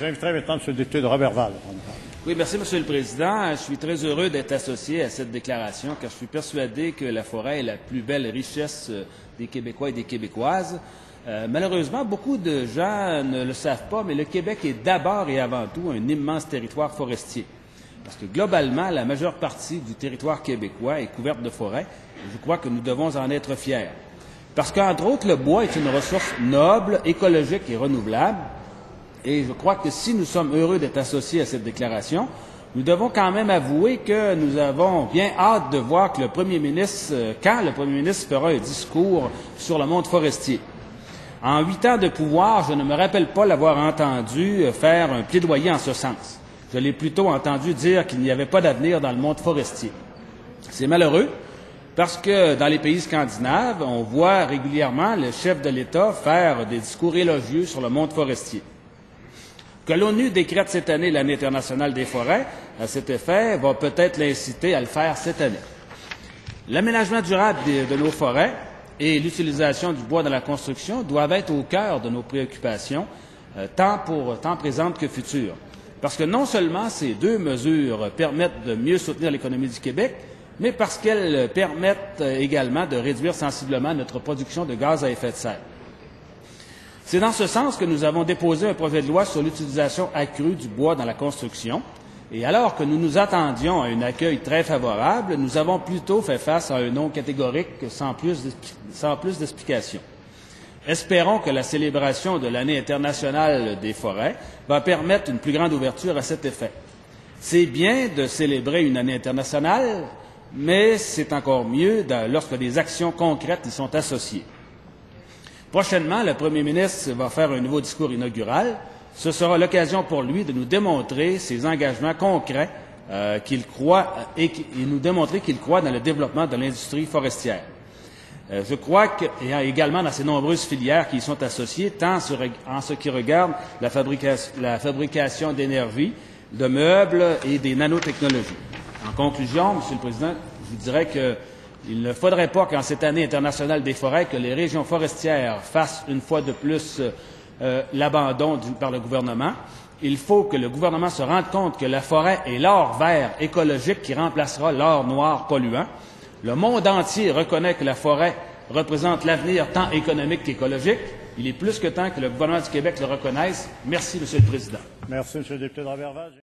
J'inviterai maintenant M. le député de Roberval. Oui, merci, M. le Président. Je suis très heureux d'être associé à cette déclaration car je suis persuadé que la forêt est la plus belle richesse des Québécois et des Québécoises. Malheureusement, beaucoup de gens ne le savent pas, mais le Québec est d'abord et avant tout un immense territoire forestier. Parce que globalement, la majeure partie du territoire québécois est couverte de forêts. Je crois que nous devons en être fiers. Parce qu'entre autres, le bois est une ressource noble, écologique et renouvelable. Et je crois que si nous sommes heureux d'être associés à cette déclaration, nous devons quand même avouer que nous avons bien hâte de voir que le premier ministre, quand le premier ministre fera un discours sur le monde forestier. En 8 ans de pouvoir, je ne me rappelle pas l'avoir entendu faire un plaidoyer en ce sens. Je l'ai plutôt entendu dire qu'il n'y avait pas d'avenir dans le monde forestier. C'est malheureux parce que dans les pays scandinaves, on voit régulièrement le chef de l'État faire des discours élogieux sur le monde forestier. Que l'ONU décrète cette année l'année internationale des forêts, à cet effet, va peut-être l'inciter à le faire cette année. L'aménagement durable de nos forêts et l'utilisation du bois dans la construction doivent être au cœur de nos préoccupations, tant présentes que futures. Parce que non seulement ces deux mesures permettent de mieux soutenir l'économie du Québec, mais parce qu'elles permettent également de réduire sensiblement notre production de gaz à effet de serre. C'est dans ce sens que nous avons déposé un projet de loi sur l'utilisation accrue du bois dans la construction. Et alors que nous nous attendions à un accueil très favorable, nous avons plutôt fait face à un non catégorique sans plus d'explications. Espérons que la célébration de l'année internationale des forêts va permettre une plus grande ouverture à cet effet. C'est bien de célébrer une année internationale, mais c'est encore mieux lorsque des actions concrètes y sont associées. Prochainement, le premier ministre va faire un nouveau discours inaugural. Ce sera l'occasion pour lui de nous démontrer ses engagements concrets qu'il croit et nous démontrer qu'il croit dans le développement de l'industrie forestière. Je crois qu'il y a également dans ces nombreuses filières qui y sont associées, tant en ce qui regarde la fabrication d'énergie, de meubles et des nanotechnologies. En conclusion, Monsieur le Président, je vous dirais qu'il ne faudrait pas qu'en cette année internationale des forêts, que les régions forestières fassent une fois de plus l'abandon par le gouvernement. Il faut que le gouvernement se rende compte que la forêt est l'or vert écologique qui remplacera l'or noir polluant. Le monde entier reconnaît que la forêt représente l'avenir tant économique qu'écologique. Il est plus que temps que le gouvernement du Québec le reconnaisse. Merci, Monsieur le Président. Merci, M. le député de Roberval.